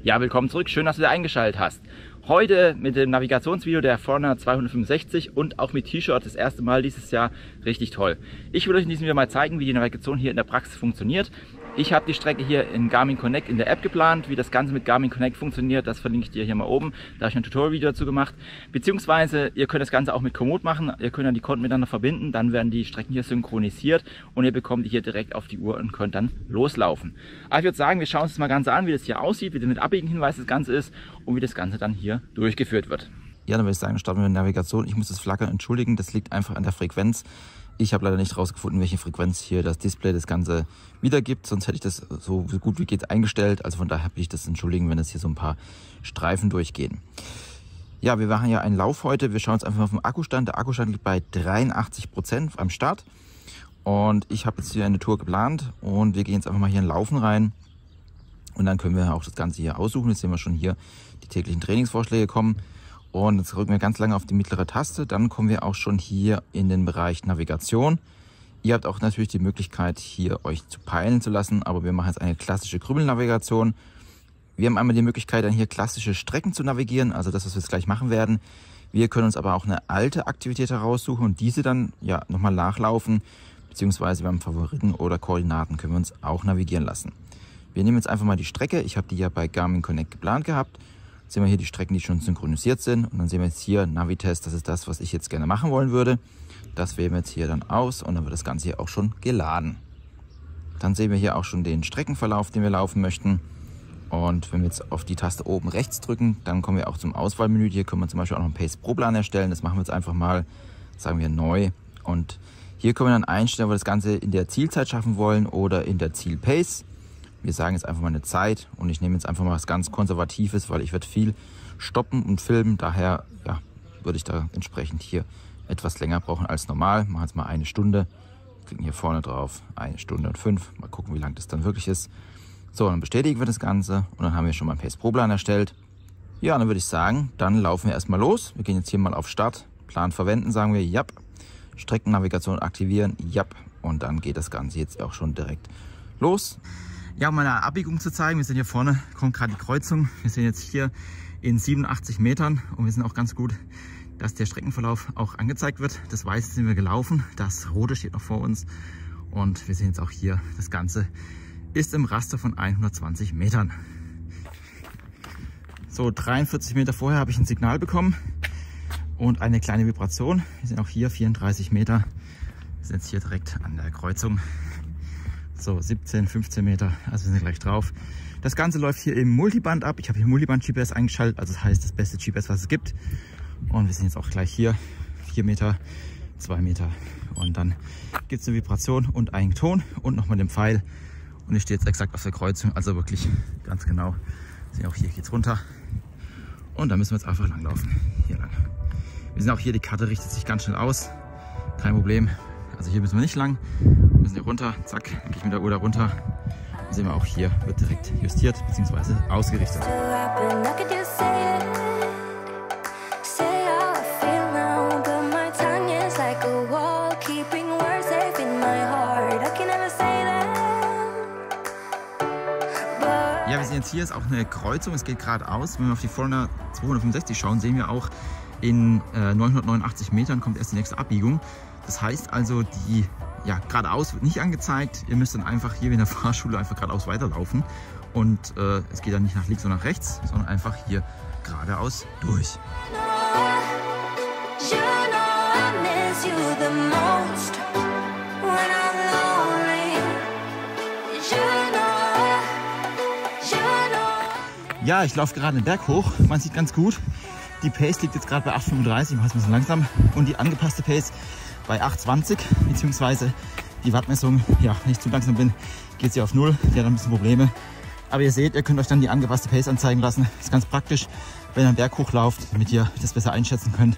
Ja, willkommen zurück. Schön, dass du da eingeschaltet hast. Heute mit dem Navigationsvideo der Forerunner 265 und auch mit T-Shirt das erste Mal dieses Jahr. Richtig toll. Ich will euch in diesem Video mal zeigen, wie die Navigation hier in der Praxis funktioniert. Ich habe die Strecke hier in Garmin Connect in der App geplant. Wie das Ganze mit Garmin Connect funktioniert, das verlinke ich dir hier mal oben. Da habe ich ein Tutorial-Video dazu gemacht. Beziehungsweise ihr könnt das Ganze auch mit Komoot machen. Ihr könnt dann die Konten miteinander verbinden. Dann werden die Strecken hier synchronisiert und ihr bekommt die hier direkt auf die Uhr und könnt dann loslaufen. Aber ich würde sagen, wir schauen uns das mal ganz an, wie das hier aussieht, wie das mit Abbiegenhinweis das Ganze ist und wie das Ganze dann hier durchgeführt wird. Ja, dann würde ich sagen, starten wir mit der Navigation. Ich muss das Flackern entschuldigen, das liegt einfach an der Frequenz. Ich habe leider nicht rausgefunden, welche Frequenz hier das Display das Ganze wiedergibt, sonst hätte ich das so gut wie geht eingestellt. Also von daher will ich das entschuldigen, wenn es hier so ein paar Streifen durchgehen. Ja, wir machen ja einen Lauf heute. Wir schauen uns einfach mal auf den Akkustand. Der Akkustand liegt bei 83% am Start. Und ich habe jetzt hier eine Tour geplant und wir gehen jetzt einfach mal hier in Laufen rein. Und dann können wir auch das Ganze hier aussuchen. Jetzt sehen wir schon hier die täglichen Trainingsvorschläge kommen. Und jetzt drücken wir ganz lange auf die mittlere Taste. Dann kommen wir auch schon hier in den Bereich Navigation. Ihr habt auch natürlich die Möglichkeit, hier euch zu peilen zu lassen. Aber wir machen jetzt eine klassische Krümelnavigation. Wir haben einmal die Möglichkeit, dann hier klassische Strecken zu navigieren. Also das, was wir jetzt gleich machen werden. Wir können uns aber auch eine alte Aktivität heraussuchen und diese dann ja nochmal nachlaufen. Beziehungsweise beim Favoriten oder Koordinaten können wir uns auch navigieren lassen. Wir nehmen jetzt einfach mal die Strecke. Ich habe die ja bei Garmin Connect geplant gehabt. Sehen wir hier die Strecken, die schon synchronisiert sind. Und dann sehen wir jetzt hier Navitest, das ist das, was ich jetzt gerne machen wollen würde. Das wählen wir jetzt hier dann aus und dann wird das Ganze hier auch schon geladen. Dann sehen wir hier auch schon den Streckenverlauf, den wir laufen möchten. Und wenn wir jetzt auf die Taste oben rechts drücken, dann kommen wir auch zum Auswahlmenü. Hier können wir zum Beispiel auch noch einen Pace-Pro-Plan erstellen. Das machen wir jetzt einfach mal, sagen wir neu. Und hier können wir dann einstellen, ob wir das Ganze in der Zielzeit schaffen wollen oder in der Zielpace. Wir sagen jetzt einfach mal eine Zeit und ich nehme jetzt einfach mal was ganz Konservatives, weil ich werde viel stoppen und filmen. Daher ja, würde ich da entsprechend hier etwas länger brauchen als normal. Machen jetzt mal 1 Stunde. Klicken hier vorne drauf. 1 Stunde und 5. Mal gucken, wie lang das dann wirklich ist. So, dann bestätigen wir das Ganze und dann haben wir schon mal einen Pace-Pro-Plan erstellt. Ja, dann würde ich sagen, dann laufen wir erstmal los. Wir gehen jetzt hier mal auf Start. Plan verwenden, sagen wir, ja. Streckennavigation aktivieren, ja. Und dann geht das Ganze jetzt auch schon direkt los. Ja, um eine Abbiegung zu zeigen, wir sind hier vorne, kommt gerade die Kreuzung. Wir sind jetzt hier in 87 Metern und wir sind auch ganz gut, dass der Streckenverlauf auch angezeigt wird. Das Weiße sind wir gelaufen, das Rote steht noch vor uns und wir sehen jetzt auch hier, das Ganze ist im Raster von 120 Metern. So, 43 Meter vorher habe ich ein Signal bekommen und eine kleine Vibration. Wir sind auch hier 34 Meter, wir sind jetzt hier direkt an der Kreuzung. So, 17, 15 Meter, also wir sind gleich drauf. Das Ganze läuft hier im Multiband ab. Ich habe hier Multiband-GPS eingeschaltet, also das heißt das beste GPS, was es gibt. Und wir sind jetzt auch gleich hier, 4 Meter, 2 Meter. Und dann gibt es eine Vibration und einen Ton und nochmal den Pfeil. Und ich stehe jetzt exakt auf der Kreuzung, also wirklich ganz genau. Sehen auch hier geht's runter. Und da müssen wir jetzt einfach langlaufen, hier lang. Wir sehen auch hier, die Karte richtet sich ganz schnell aus, kein Problem. Also hier müssen wir nicht lang, wir müssen hier runter, zack, dann gehe ich mit der Uhr da runter. Dann sehen wir auch hier, wird direkt justiert bzw. ausgerichtet. Ja, wir sehen jetzt hier ist auch eine Kreuzung, es geht geradeaus. Wenn wir auf die Forerunner 265 schauen, sehen wir auch in 989 Metern kommt erst die nächste Abbiegung. Das heißt also, die geradeaus wird nicht angezeigt. Ihr müsst dann einfach hier wie in der Fahrschule einfach geradeaus weiterlaufen. Und es geht dann nicht nach links oder nach rechts, sondern einfach hier geradeaus durch. Ja, ich laufe gerade den Berg hoch. Man sieht ganz gut. Die Pace liegt jetzt gerade bei 8,35, ich mache es ein bisschen langsam. Und die angepasste Pace bei 8,20, beziehungsweise die Wattmessung, ja, wenn ich zu langsam bin, geht sie auf 0. Die hat ein bisschen Probleme. Aber ihr seht, ihr könnt euch dann die angepasste Pace anzeigen lassen. Das ist ganz praktisch, wenn ihr einen Berg hochlauft, damit ihr das besser einschätzen könnt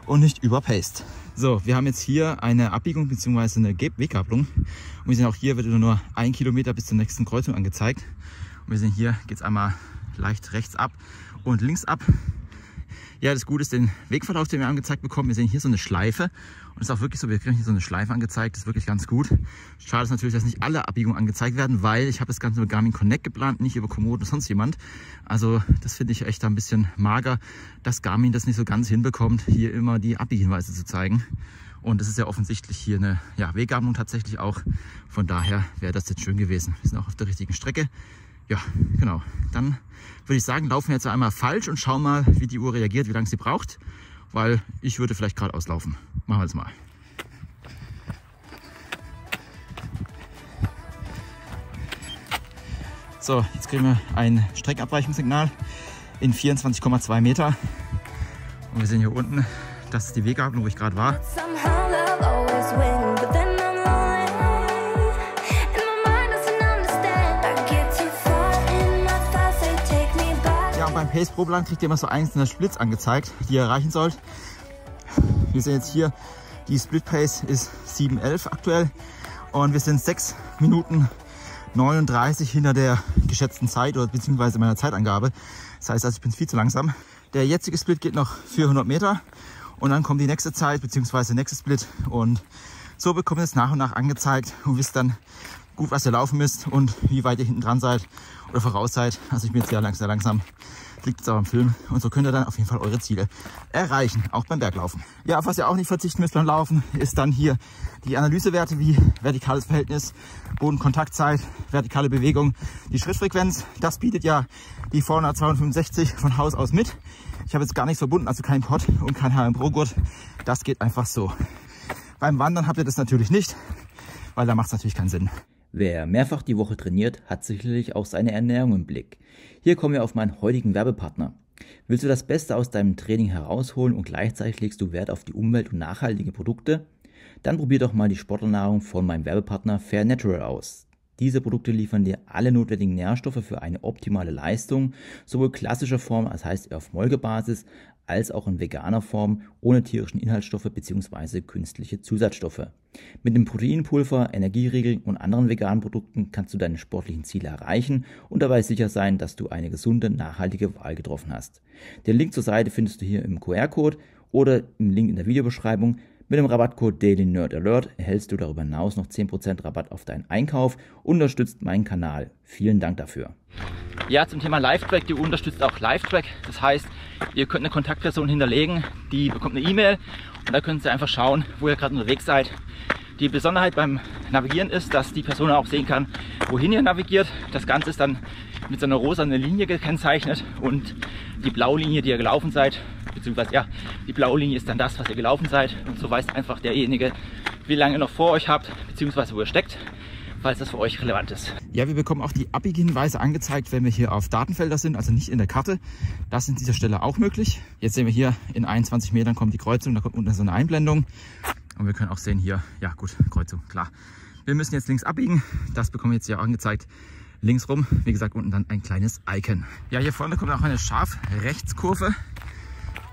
und nicht überpaced. So, wir haben jetzt hier eine Abbiegung bzw. eine Weggabelung. Und wir sehen auch hier wird nur 1 Kilometer bis zur nächsten Kreuzung angezeigt. Und wir sehen hier geht es einmal leicht rechts ab und links ab. Ja, das Gute ist den Wegverlauf, den wir angezeigt bekommen. Wir sehen hier so eine Schleife. Und es ist auch wirklich so, wir kriegen hier so eine Schleife angezeigt. Das ist wirklich ganz gut. Schade ist natürlich, dass nicht alle Abbiegungen angezeigt werden, weil ich habe das Ganze über Garmin Connect geplant, nicht über Komoot oder sonst jemand. Also das finde ich echt ein bisschen mager, dass Garmin das nicht so ganz hinbekommt, hier immer die Abbiegehinweise zu zeigen. Und das ist ja offensichtlich hier eine Weggabelung tatsächlich auch. Von daher wäre das jetzt schön gewesen. Wir sind auch auf der richtigen Strecke. Ja, genau. Dann würde ich sagen, laufen wir jetzt einmal falsch und schauen mal, wie die Uhr reagiert, wie lange sie braucht. Weil ich würde vielleicht geradeaus laufen. Machen wir das mal. So, jetzt kriegen wir ein Streckenabweichungssignal in 24,2 Meter. Und wir sehen hier unten, das ist die Weggabelung, wo ich gerade war. Beim Pace Probeland kriegt ihr immer so einzelne Splits angezeigt, die ihr erreichen sollt. Wir sehen jetzt hier, die Split Pace ist 7:11 aktuell und wir sind 6 Minuten 39 hinter der geschätzten Zeit oder beziehungsweise meiner Zeitangabe. Das heißt also, ich bin viel zu langsam. Der jetzige Split geht noch 400 Meter und dann kommt die nächste Zeit beziehungsweise der nächste Split und so bekommt ihr es nach und nach angezeigt und wisst dann gut, was ihr laufen müsst und wie weit ihr hinten dran seid oder voraus seid. Also ich bin jetzt sehr langsam. Liegt jetzt auch am Film. Und so könnt ihr dann auf jeden Fall eure Ziele erreichen, auch beim Berglaufen. Ja, auf was ihr auch nicht verzichten müsst beim Laufen, ist dann hier die Analysewerte wie vertikales Verhältnis, Bodenkontaktzeit, vertikale Bewegung, die Schrittfrequenz. Das bietet ja die Forna 265 von Haus aus mit. Ich habe jetzt gar nichts verbunden, also kein Pod und kein HM Pro Gurt. Das geht einfach so. Beim Wandern habt ihr das natürlich nicht, weil da macht es natürlich keinen Sinn. Wer mehrfach die Woche trainiert, hat sicherlich auch seine Ernährung im Blick. Hier kommen wir auf meinen heutigen Werbepartner. Willst du das Beste aus deinem Training herausholen und gleichzeitig legst du Wert auf die Umwelt und nachhaltige Produkte? Dann probier doch mal die Sportlernahrung von meinem Werbepartner Fair Natural aus. Diese Produkte liefern dir alle notwendigen Nährstoffe für eine optimale Leistung, sowohl klassischer Form, das heißt auf Molkebasis, als auch in veganer Form, ohne tierischen Inhaltsstoffe bzw. künstliche Zusatzstoffe. Mit dem Proteinpulver, Energieriegel und anderen veganen Produkten kannst du deine sportlichen Ziele erreichen und dabei sicher sein, dass du eine gesunde, nachhaltige Wahl getroffen hast. Den Link zur Seite findest du hier im QR-Code oder im Link in der Videobeschreibung. Mit dem Rabattcode DailyNerdAlert erhältst du darüber hinaus noch 10% Rabatt auf deinen Einkauf und unterstützt meinen Kanal. Vielen Dank dafür. Ja, zum Thema Live-Track, die unterstützt auch Live-Track. Das heißt, ihr könnt eine Kontaktperson hinterlegen, die bekommt eine E-Mail und da könnt ihr einfach schauen, wo ihr gerade unterwegs seid. Die Besonderheit beim Navigieren ist, dass die Person auch sehen kann, wohin ihr navigiert. Das Ganze ist dann mit so einer rosanen Linie gekennzeichnet und die blaue Linie, die ihr gelaufen seid, beziehungsweise ja, die blaue Linie ist dann das, was ihr gelaufen seid und so weiß einfach derjenige, wie lange ihr noch vor euch habt, beziehungsweise wo ihr steckt, falls das für euch relevant ist. Ja, wir bekommen auch die Abbiegehinweise angezeigt, wenn wir hier auf Datenfelder sind, also nicht in der Karte. Das ist an dieser Stelle auch möglich. Jetzt sehen wir hier, in 21 Metern kommt die Kreuzung, da kommt unten so eine Einblendung. Und wir können auch sehen hier, ja gut, Kreuzung, klar. Wir müssen jetzt links abbiegen, das bekommen wir jetzt hier auch angezeigt. Links rum, wie gesagt, unten dann ein kleines Icon. Ja, hier vorne kommt auch eine Scharf-Rechtskurve.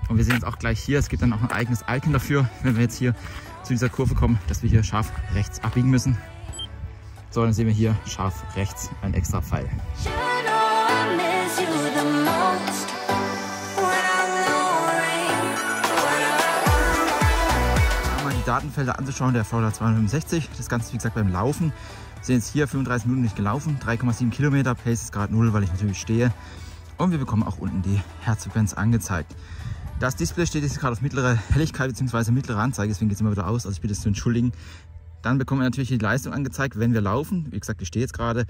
Und wir sehen jetzt auch gleich hier, es gibt dann auch ein eigenes Icon dafür, wenn wir jetzt hier zu dieser Kurve kommen, dass wir hier scharf rechts abbiegen müssen. So, dann sehen wir hier scharf rechts ein extra Pfeil. Die Datenfelder anzuschauen, der Forna 265, das Ganze wie gesagt beim Laufen. Wir sind jetzt hier 35 Minuten nicht gelaufen, 3,7 Kilometer, Pace ist gerade 0, weil ich natürlich stehe. Und wir bekommen auch unten die Herzfrequenz angezeigt. Das Display steht jetzt gerade auf mittlere Helligkeit bzw. mittlere Anzeige, deswegen geht es immer wieder aus, also ich bitte es zu entschuldigen. Dann bekommen wir natürlich die Leistung angezeigt, wenn wir laufen. Wie gesagt, ich stehe jetzt gerade.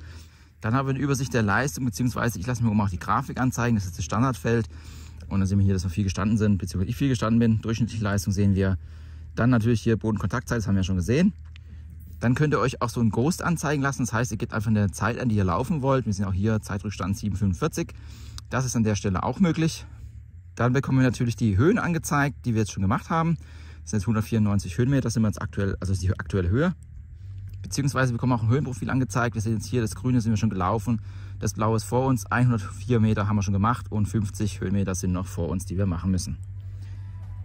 Dann haben wir eine Übersicht der Leistung, beziehungsweise ich lasse mir oben auch die Grafik anzeigen, das ist das Standardfeld. Und dann sehen wir hier, dass wir viel gestanden sind, beziehungsweise ich viel gestanden bin. Durchschnittliche Leistung sehen wir. Dann natürlich hier Bodenkontaktzeit, das haben wir ja schon gesehen. Dann könnt ihr euch auch so ein Ghost anzeigen lassen. Das heißt, ihr gebt einfach eine Zeit an, die ihr laufen wollt. Wir sehen auch hier Zeitrückstand 7,45. Das ist an der Stelle auch möglich. Dann bekommen wir natürlich die Höhen angezeigt, die wir jetzt schon gemacht haben. Das sind jetzt 194 Höhenmeter, das sind wir jetzt aktuell, also die aktuelle Höhe. Beziehungsweise wir bekommen auch ein Höhenprofil angezeigt. Wir sehen jetzt hier, das Grüne sind wir schon gelaufen. Das Blaue ist vor uns. 104 Meter haben wir schon gemacht und 50 Höhenmeter sind noch vor uns, die wir machen müssen.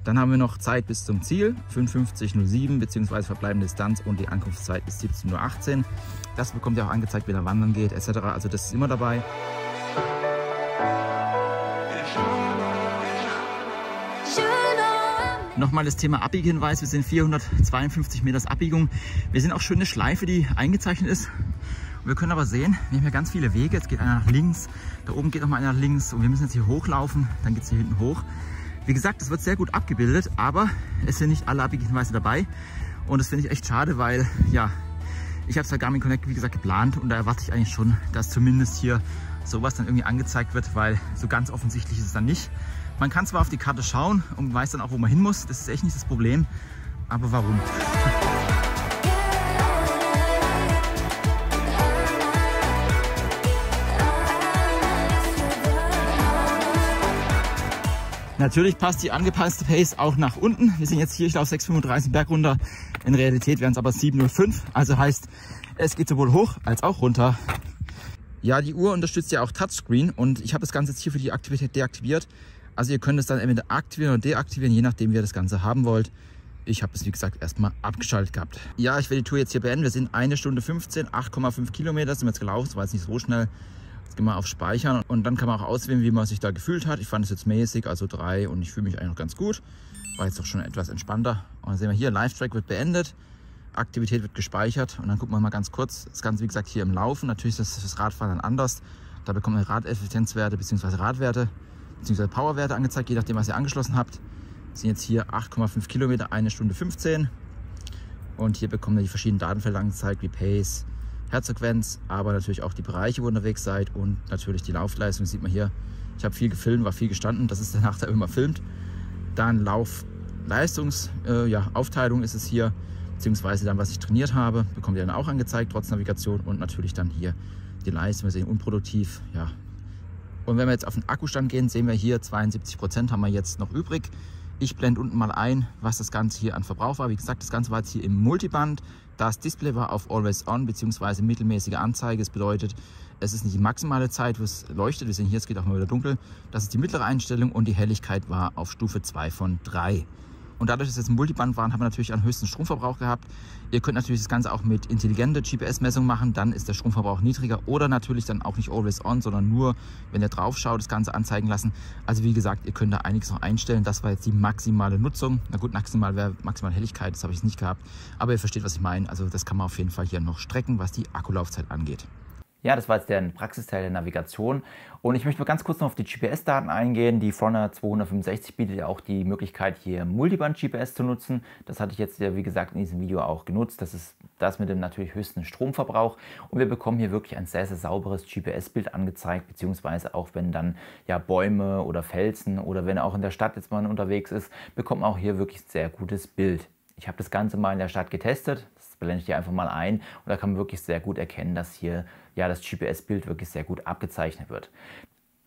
Dann haben wir noch Zeit bis zum Ziel, 55,07 bzw. verbleibende Distanz und die Ankunftszeit ist 17:18 Uhr. Das bekommt ihr auch angezeigt, wenn ihr wandern geht etc. Also das ist immer dabei. Nochmal das Thema Abbiegehinweis. Wir sind 452 Meters Abbiegung. Wir sehen auch schön eine Schleife, die eingezeichnet ist. Und wir können aber sehen, wir haben hier ganz viele Wege. Jetzt geht einer nach links, da oben geht nochmal einer nach links und wir müssen jetzt hier hochlaufen. Dann geht es hier hinten hoch. Wie gesagt, das wird sehr gut abgebildet, aber es sind nicht alle Abbiegehinweise dabei. Und das finde ich echt schade, weil ja, ich habe es bei Garmin Connect, wie gesagt, geplant und da erwarte ich eigentlich schon, dass zumindest hier sowas dann irgendwie angezeigt wird, weil so ganz offensichtlich ist es dann nicht. Man kann zwar auf die Karte schauen und weiß dann auch, wo man hin muss, das ist echt nicht das Problem, aber warum? Natürlich passt die angepasste Pace auch nach unten. Wir sind jetzt hier, ich laufe 6,35 Berg runter. In Realität wären es aber 7,05. Also heißt, es geht sowohl hoch als auch runter. Ja, die Uhr unterstützt ja auch Touchscreen und ich habe das Ganze jetzt hier für die Aktivität deaktiviert. Also ihr könnt es dann entweder aktivieren oder deaktivieren, je nachdem wie ihr das Ganze haben wollt. Ich habe es wie gesagt erstmal abgeschaltet gehabt. Ja, ich werde die Tour jetzt hier beenden. Wir sind 1 Stunde 15, 8,5 Kilometer sind wir jetzt gelaufen. Das war jetzt nicht so schnell. Jetzt gehen wir auf Speichern und dann kann man auch auswählen, wie man sich da gefühlt hat. Ich fand es jetzt mäßig, also 3 und ich fühle mich eigentlich noch ganz gut. War jetzt doch schon etwas entspannter. Und dann sehen wir hier, Live-Track wird beendet, Aktivität wird gespeichert und dann gucken wir mal ganz kurz. Das Ganze wie gesagt hier im Laufen. Natürlich ist das Radfahren dann anders. Da bekommt man Radeffizienzwerte bzw. Radwerte bzw. Powerwerte angezeigt, je nachdem was ihr angeschlossen habt. Wir sind jetzt hier 8,5 Kilometer, 1 Stunde 15. Und hier bekommen wir die verschiedenen Datenfelder angezeigt, wie Pace, Herzfrequenz, aber natürlich auch die Bereiche, wo ihr unterwegs seid und natürlich die Laufleistung. Das sieht man hier. Ich habe viel gefilmt, war viel gestanden. Das ist der Nachteil, wenn man filmt. Dann Laufleistungsaufteilung ist es hier, beziehungsweise dann, was ich trainiert habe, bekommt ihr dann auch angezeigt, trotz Navigation und natürlich dann hier die Leistung. Wir sehen unproduktiv, ja. Und wenn wir jetzt auf den Akkustand gehen, sehen wir hier 72% haben wir jetzt noch übrig. Ich blende unten mal ein, was das Ganze hier an Verbrauch war. Wie gesagt, das Ganze war jetzt hier im Multiband. Das Display war auf Always On bzw. mittelmäßige Anzeige. Das bedeutet, es ist nicht die maximale Zeit, wo es leuchtet. Wir sehen hier, es geht auch mal wieder dunkel. Das ist die mittlere Einstellung und die Helligkeit war auf Stufe 2 von 3. Und dadurch, dass es jetzt ein Multiband waren, haben wir natürlich einen höchsten Stromverbrauch gehabt. Ihr könnt natürlich das Ganze auch mit intelligenter GPS-Messung machen, dann ist der Stromverbrauch niedriger oder natürlich dann auch nicht always on, sondern nur, wenn ihr drauf schaut, das Ganze anzeigen lassen. Also wie gesagt, ihr könnt da einiges noch einstellen. Das war jetzt die maximale Nutzung. Na gut, maximal wäre maximale Helligkeit, das habe ich nicht gehabt. Aber ihr versteht, was ich meine. Also das kann man auf jeden Fall hier noch strecken, was die Akkulaufzeit angeht. Ja, das war jetzt der Praxisteil der Navigation und ich möchte mal ganz kurz noch auf die GPS-Daten eingehen. Die Forerunner 265 bietet ja auch die Möglichkeit, hier Multiband-GPS zu nutzen. Das hatte ich jetzt ja, wie gesagt, in diesem Video auch genutzt. Das ist das mit dem natürlich höchsten Stromverbrauch und wir bekommen hier wirklich ein sehr, sehr sauberes GPS-Bild angezeigt, beziehungsweise auch wenn dann ja Bäume oder Felsen oder wenn auch in der Stadt jetzt mal unterwegs ist, bekommt man auch hier wirklich ein sehr gutes Bild. Ich habe das Ganze mal in der Stadt getestet, das blende ich hier einfach mal ein und da kann man wirklich sehr gut erkennen, dass hier ja das GPS-Bild wirklich sehr gut abgezeichnet wird.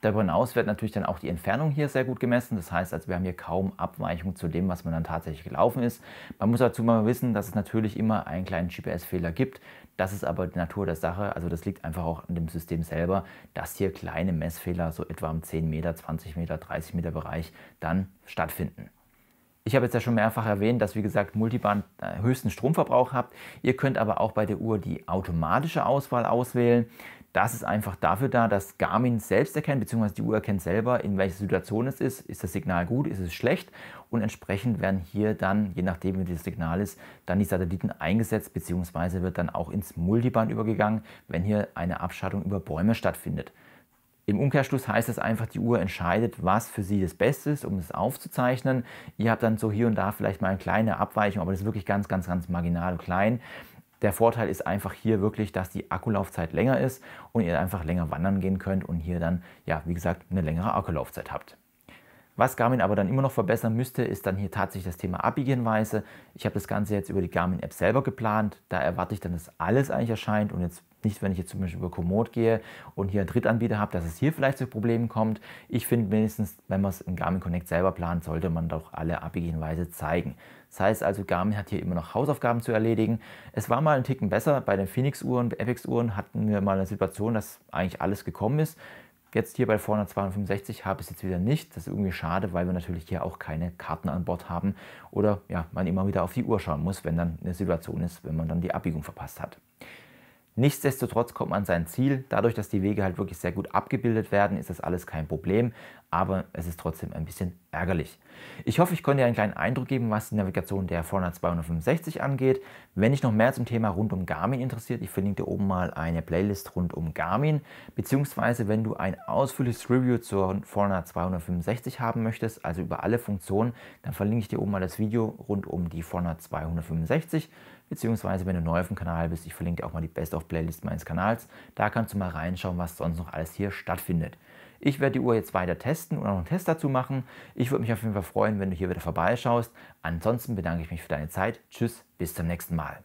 Darüber hinaus wird natürlich dann auch die Entfernung hier sehr gut gemessen, das heißt, also wir haben hier kaum Abweichung zu dem, was man dann tatsächlich gelaufen ist. Man muss dazu mal wissen, dass es natürlich immer einen kleinen GPS-Fehler gibt, das ist aber die Natur der Sache, also das liegt einfach auch an dem System selber, dass hier kleine Messfehler so etwa im 10 Meter, 20 Meter, 30 Meter Bereich dann stattfinden. Ich habe jetzt ja schon mehrfach erwähnt, dass, wie gesagt, Multiband höchsten Stromverbrauch habt. Ihr könnt aber auch bei der Uhr die automatische Auswahl auswählen. Das ist einfach dafür da, dass Garmin selbst erkennt, beziehungsweise die Uhr erkennt selber, in welcher Situation es ist. Ist das Signal gut, ist es schlecht? Und entsprechend werden hier dann, je nachdem wie das Signal ist, dann die Satelliten eingesetzt, beziehungsweise wird dann auch ins Multiband übergegangen, wenn hier eine Abschattung über Bäume stattfindet. Im Umkehrschluss heißt es einfach, die Uhr entscheidet, was für sie das Beste ist, um es aufzuzeichnen. Ihr habt dann so hier und da vielleicht mal eine kleine Abweichung, aber das ist wirklich ganz, ganz, ganz marginal und klein. Der Vorteil ist einfach hier wirklich, dass die Akkulaufzeit länger ist und ihr einfach länger wandern gehen könnt und hier dann, ja, wie gesagt, eine längere Akkulaufzeit habt. Was Garmin aber dann immer noch verbessern müsste, ist dann hier tatsächlich das Thema Abbiegehinweise. Ich habe das Ganze jetzt über die Garmin-App selber geplant. Da erwarte ich dann, dass alles eigentlich erscheint und jetzt nicht, wenn ich jetzt zum Beispiel über Komoot gehe und hier einen Drittanbieter habe, dass es hier vielleicht zu Problemen kommt. Ich finde mindestens, wenn man es in Garmin Connect selber plant, sollte man doch alle Abbiegehinweise zeigen. Das heißt also, Garmin hat hier immer noch Hausaufgaben zu erledigen. Es war mal ein Ticken besser. Bei den Phoenix-Uhren, Epix-Uhren hatten wir mal eine Situation, dass eigentlich alles gekommen ist. Jetzt hier bei der Forerunner 265 habe ich es jetzt wieder nicht. Das ist irgendwie schade, weil wir natürlich hier auch keine Karten an Bord haben oder ja, man immer wieder auf die Uhr schauen muss, wenn dann eine Situation ist, wenn man dann die Abbiegung verpasst hat. Nichtsdestotrotz kommt man an sein Ziel. Dadurch, dass die Wege halt wirklich sehr gut abgebildet werden, ist das alles kein Problem, aber es ist trotzdem ein bisschen ärgerlich. Ich hoffe, ich konnte dir einen kleinen Eindruck geben, was die Navigation der Forerunner 265 angeht. Wenn dich noch mehr zum Thema rund um Garmin interessiert, ich verlinke dir oben mal eine Playlist rund um Garmin, beziehungsweise wenn du ein ausführliches Review zur Forerunner 265 haben möchtest, also über alle Funktionen, dann verlinke ich dir oben mal das Video rund um die Forerunner 265, beziehungsweise wenn du neu auf dem Kanal bist, ich verlinke dir auch mal die Best-of-Playlist meines Kanals, da kannst du mal reinschauen, was sonst noch alles hier stattfindet. Ich werde die Uhr jetzt weiter testen und auch noch einen Test dazu machen. Ich würde mich auf jeden Fall freuen, wenn du hier wieder vorbeischaust. Ansonsten bedanke ich mich für deine Zeit. Tschüss, bis zum nächsten Mal.